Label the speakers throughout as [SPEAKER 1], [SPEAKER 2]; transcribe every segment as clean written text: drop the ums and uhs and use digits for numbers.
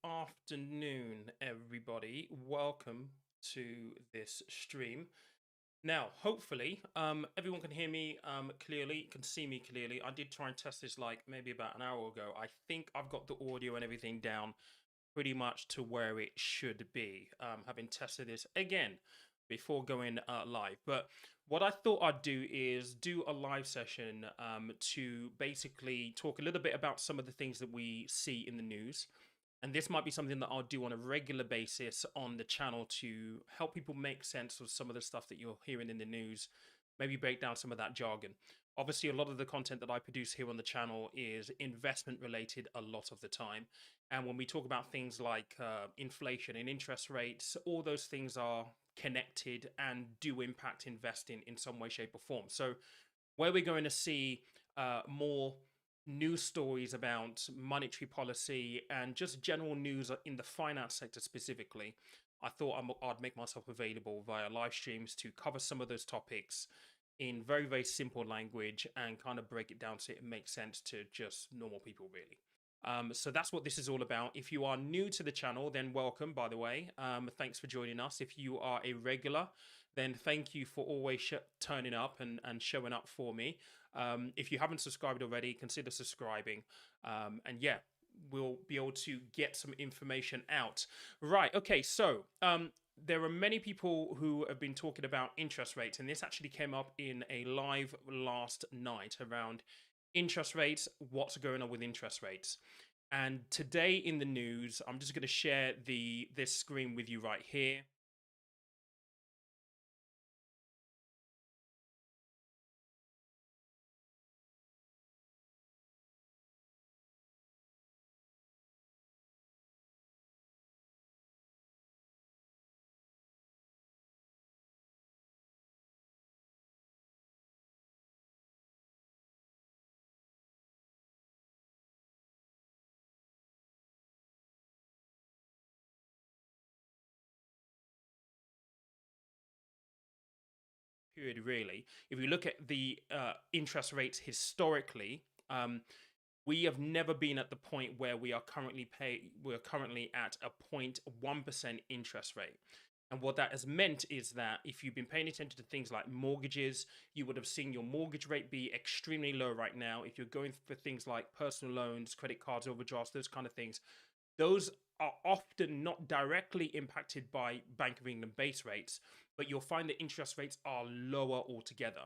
[SPEAKER 1] afternoon, everybody. Welcome to this stream. Now, hopefully, everyone can hear me clearly, can see me clearly. I did try and test this like maybe about an hour ago. I think I've got the audio and everything down pretty much to where it should be, having tested this again before going live. But what I thought I'd do is do a live session to basically talk a little bit about some of the things that we see in the news. And this might be something that I'll do on a regular basis on the channel to help people make sense of some of the stuff that you're hearing in the news, maybe break down some of that jargon. Obviously, a lot of the content that I produce here on the channel is investment related a lot of the time. And when we talk about things like inflation and interest rates, all those things are connected and do impact investing in some way, shape, or form. So, where we're going to see more news stories about monetary policy and just general news in the finance sector specifically, I thought I'd make myself available via live streams to cover some of those topics in very, very simple language and kind of break it down so it makes sense to just normal people, really. So that's what this is all about. If you are new to the channel, then welcome, by the way. Thanks for joining us. If you are a regular, then thank you for always turning up and showing up for me. If you haven't subscribed already, consider subscribing. And yeah, we'll be able to get some information out. Right. Okay. So there are many people who have been talking about interest rates, and this actually came up in a live last night around interest rates, what's going on with interest rates. And today in the news, I'm just going to share this screen with you right here. Period, really. If you look at the interest rates historically, we have never been at the point where we're currently at a 0.1% interest rate. And what that has meant is that if you've been paying attention to things like mortgages, you would have seen your mortgage rate be extremely low right now. If you're going for things like personal loans, credit cards, overdrafts, those kind of things, those are often not directly impacted by Bank of England base rates, but you'll find that interest rates are lower altogether.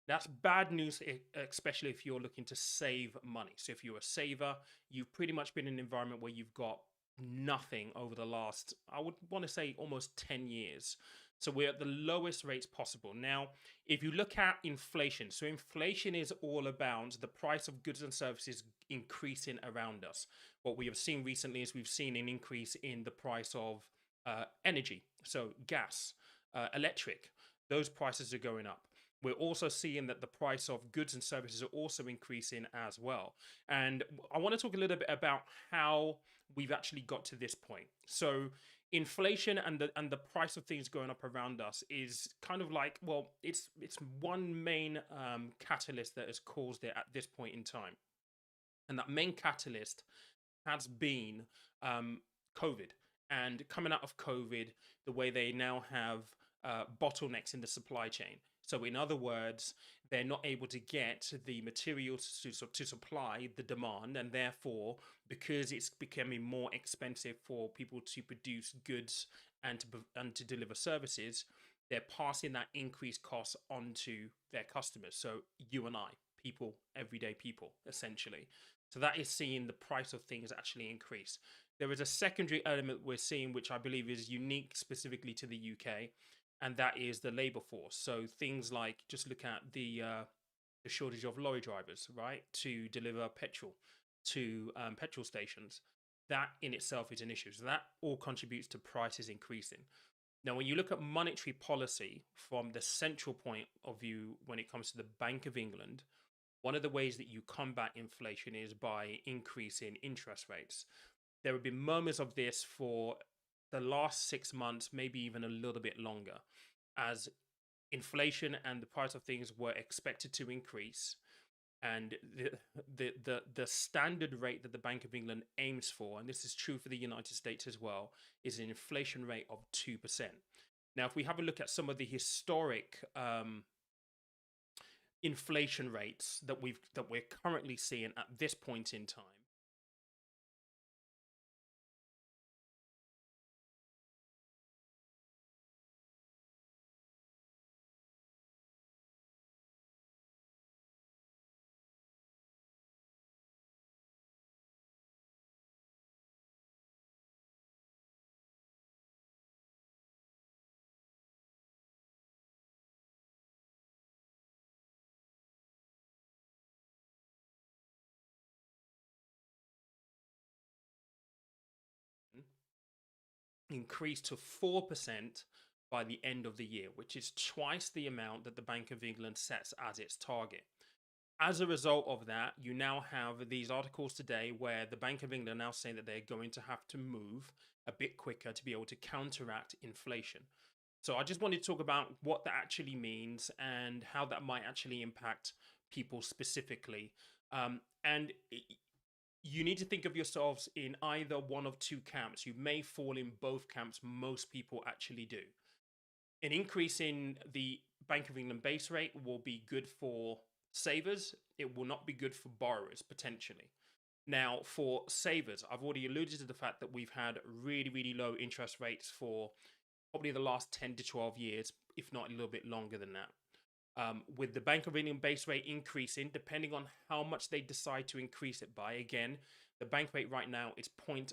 [SPEAKER 1] That's bad news, especially if you're looking to save money. So if you're a saver, you've pretty much been in an environment where you've got nothing over the last, I would want to say, almost 10 years. So we're at the lowest rates possible. Now, if you look at inflation, so inflation is all about the price of goods and services increasing around us. What we have seen recently is we've seen an increase in the price of energy, so gas, electric. Those prices are going up. We're also seeing that the price of goods and services are also increasing as well. And I want to talk a little bit about how we've actually got to this point. So inflation and the price of things going up around us is kind of like, well, it's one main catalyst that has caused it at this point in time. And that main catalyst has been COVID. And coming out of COVID, the way they now have bottlenecks in the supply chain. So, in other words, they're not able to get the materials to supply the demand, and therefore, because it's becoming more expensive for people to produce goods and to deliver services, they're passing that increased cost onto their customers. So, you and I, people, everyday people, essentially. So that is seeing the price of things actually increase. There is a secondary element we're seeing, which I believe is unique specifically to the UK, and that is the labor force. So things like, just look at the shortage of lorry drivers, right, to deliver petrol to petrol stations. That in itself is an issue. So that all contributes to prices increasing. Now, when you look at monetary policy from the central point of view when it comes to the Bank of England, one of the ways that you combat inflation is by increasing interest rates. There have been murmurs of this for the last 6 months, maybe even a little bit longer, as inflation and the price of things were expected to increase. And the standard rate that the Bank of England aims for, and this is true for the United States as well, is an inflation rate of 2%. Now, if we have a look at some of the historic inflation rates that we're currently seeing at this point in time, increase to 4% by the end of the year, which is twice the amount that the Bank of England sets as its target. As a result of that, you now have these articles today where the Bank of England are now saying that they're going to have to move a bit quicker to be able to counteract inflation. So I just wanted to talk about what that actually means and how that might actually impact people specifically. And you need to think of yourselves in either one of two camps. You may fall in both camps. Most people actually do. An increase in the Bank of England base rate will be good for savers. It will not be good for borrowers, potentially. Now, for savers, I've already alluded to the fact that we've had really, really low interest rates for probably the last 10 to 12 years, if not a little bit longer than that. With the Bank of England base rate increasing, depending on how much they decide to increase it by, again, the bank rate right now is 0.1%.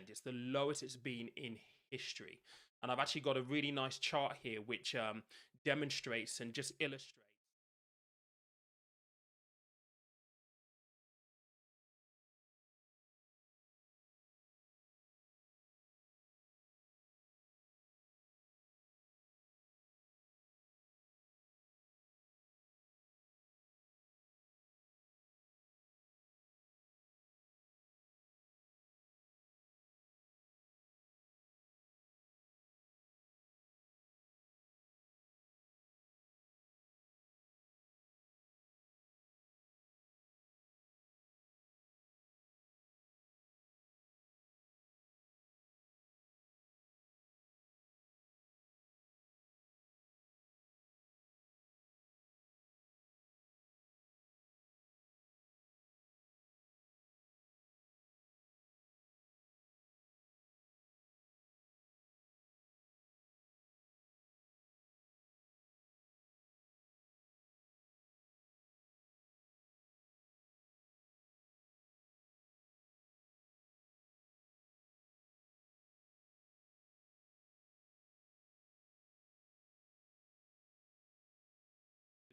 [SPEAKER 1] It's the lowest it's been in history. And I've actually got a really nice chart here which demonstrates and just illustrates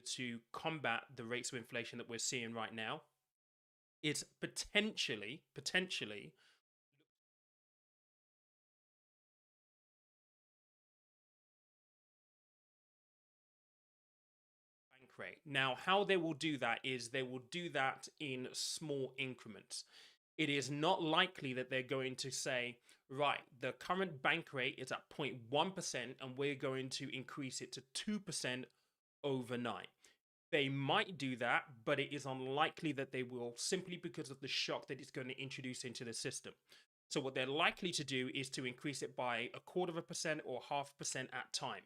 [SPEAKER 1] to combat the rates of inflation that we're seeing right now. It's potentially bank rate. Now, how they will do that is they will do that in small increments. It is not likely that they're going to say, right, the current bank rate is at 0.1% and we're going to increase it to 2% overnight. They might do that, but it is unlikely that they will, simply because of the shock that it's going to introduce into the system. So what they're likely to do is to increase it by 0.25% or 0.5% at time.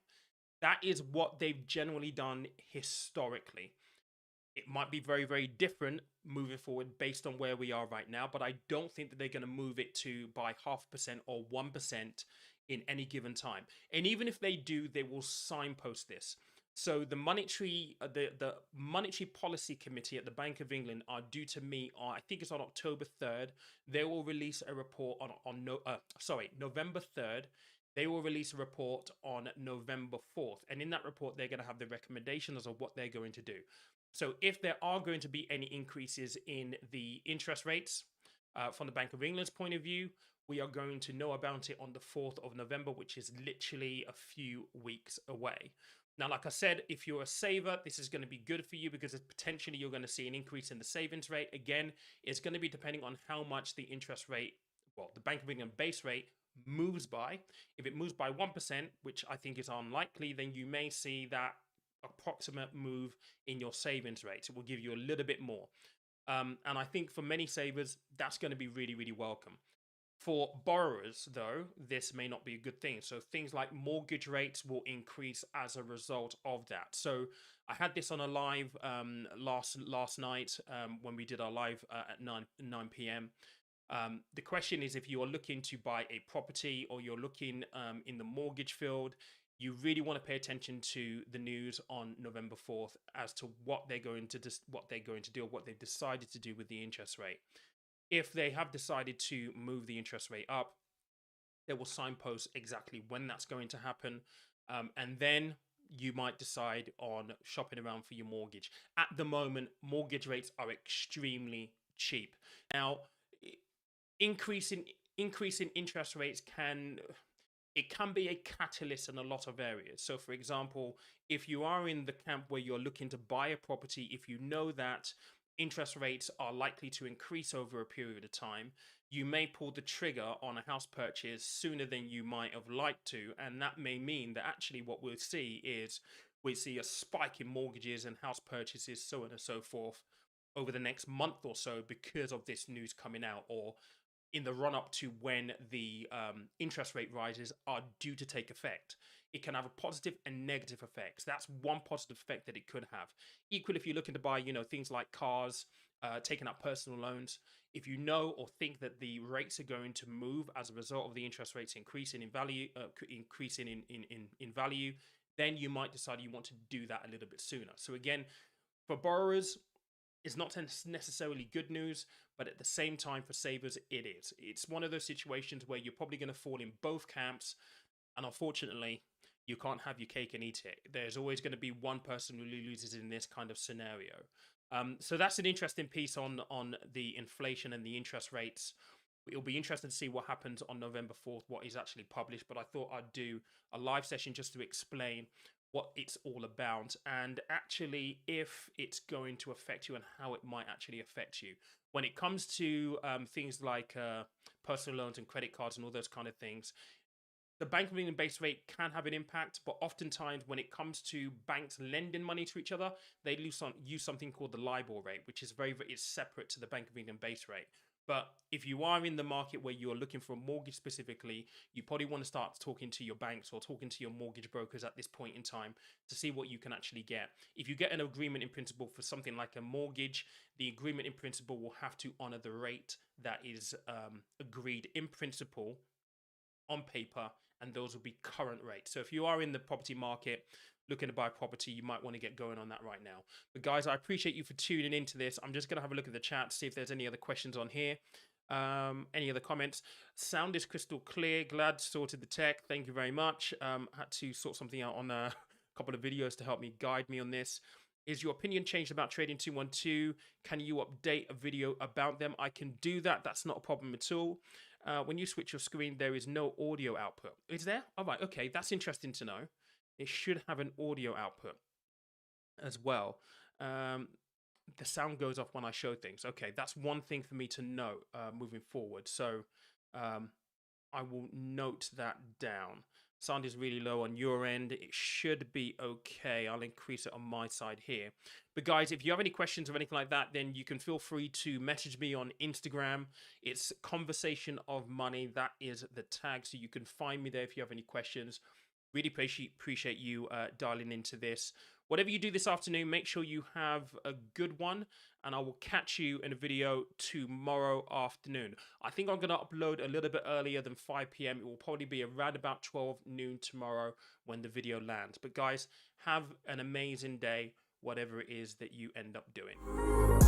[SPEAKER 1] That is what they've generally done historically. It might be very, very different moving forward based on where we are right now, but I don't think that they're going to move it to by 0.5% or 1% in any given time. And even if they do, they will signpost this. So the monetary policy committee at the Bank of England are due to meet on, I think it's on October 3rd. They will release a report on November 3rd. They will release a report on November 4th. And in that report, they're going to have the recommendations of what they're going to do. So if there are going to be any increases in the interest rates from the Bank of England's point of view, we are going to know about it on the 4th of November, which is literally a few weeks away. Now, like I said, if you're a saver, this is going to be good for you because potentially you're going to see an increase in the savings rate. Again, it's going to be depending on how much the interest rate, well, the Bank of England base rate moves by. If it moves by 1%, which I think is unlikely, then you may see that approximate move in your savings rates. It will give you a little bit more. And I think for many savers, that's going to be really, really welcome. For borrowers, though, this may not be a good thing. So things like mortgage rates will increase as a result of that. So I had this on a live last night when we did our live at 9 p.m. The question is, if you are looking to buy a property or you're looking in the mortgage field, you really want to pay attention to the news on November 4th as to what they're going to do, what they've decided to do with the interest rate. If they have decided to move the interest rate up, they will signpost exactly when that's going to happen. And then you might decide on shopping around for your mortgage. At the moment, mortgage rates are extremely cheap. Now, increasing interest rates can be a catalyst in a lot of areas. So for example, if you are in the camp where you're looking to buy a property, if you know that interest rates are likely to increase over a period of time, you may pull the trigger on a house purchase sooner than you might have liked to. And that may mean that actually what we'll see is a spike in mortgages and house purchases, so on and so forth, over the next month or so because of this news coming out, or in the run up to when the interest rate rises are due to take effect. It can have a positive and negative effects. That's one positive effect that it could have. Equally, if you're looking to buy, things like cars, taking out personal loans, if you know or think that the rates are going to move as a result of the interest rates increasing in value, in value, then you might decide you want to do that a little bit sooner. So again, for borrowers, it's not necessarily good news, but at the same time for savers, it is. It's one of those situations where you're probably going to fall in both camps, and unfortunately, you can't have your cake and eat it. There's always going to be one person who loses in this kind of scenario. So that's an interesting piece on the inflation and the interest rates. It'll be interesting to see what happens on November 4th, what is actually published, but I thought I'd do a live session just to explain what it's all about and actually if it's going to affect you and how it might actually affect you. When it comes to things like personal loans and credit cards and all those kind of things, the Bank of England base rate can have an impact, but oftentimes when it comes to banks lending money to each other, they use something called the LIBOR rate, which is it's separate to the Bank of England base rate. But if you are in the market where you're looking for a mortgage specifically, you probably want to start talking to your banks or talking to your mortgage brokers at this point in time to see what you can actually get. If you get an agreement in principle for something like a mortgage, the agreement in principle will have to honor the rate that is agreed in principle on paper, and those will be current rates. So if you are in the property market looking to buy property, you might want to get going on that right now. But guys, I appreciate you for tuning into this. I'm just going to have a look at the chat, see if there's any other questions on here. Any other comments? Sound is crystal clear. Glad sorted the tech. Thank you very much. Had to sort something out on a couple of videos to help me guide me on this. Is your opinion changed about trading 212? Can you update a video about them? I can do that. That's not a problem at all. When you switch your screen, there is no audio output. Is there? All right. Okay. That's interesting to know. It should have an audio output as well. The sound goes off when I show things. Okay, that's one thing for me to know moving forward. So I will note that down. Sound is really low on your end. It should be okay. I'll increase it on my side here. But guys, if you have any questions or anything like that, then you can feel free to message me on Instagram. It's Conversation of Money. That is the tag. So you can find me there if you have any questions. Really appreciate you dialing into this. Whatever you do this afternoon, make sure you have a good one, and I will catch you in a video tomorrow afternoon. I think I'm going to upload a little bit earlier than 5 p.m. It will probably be around about 12 noon tomorrow when the video lands. But guys, have an amazing day, whatever it is that you end up doing.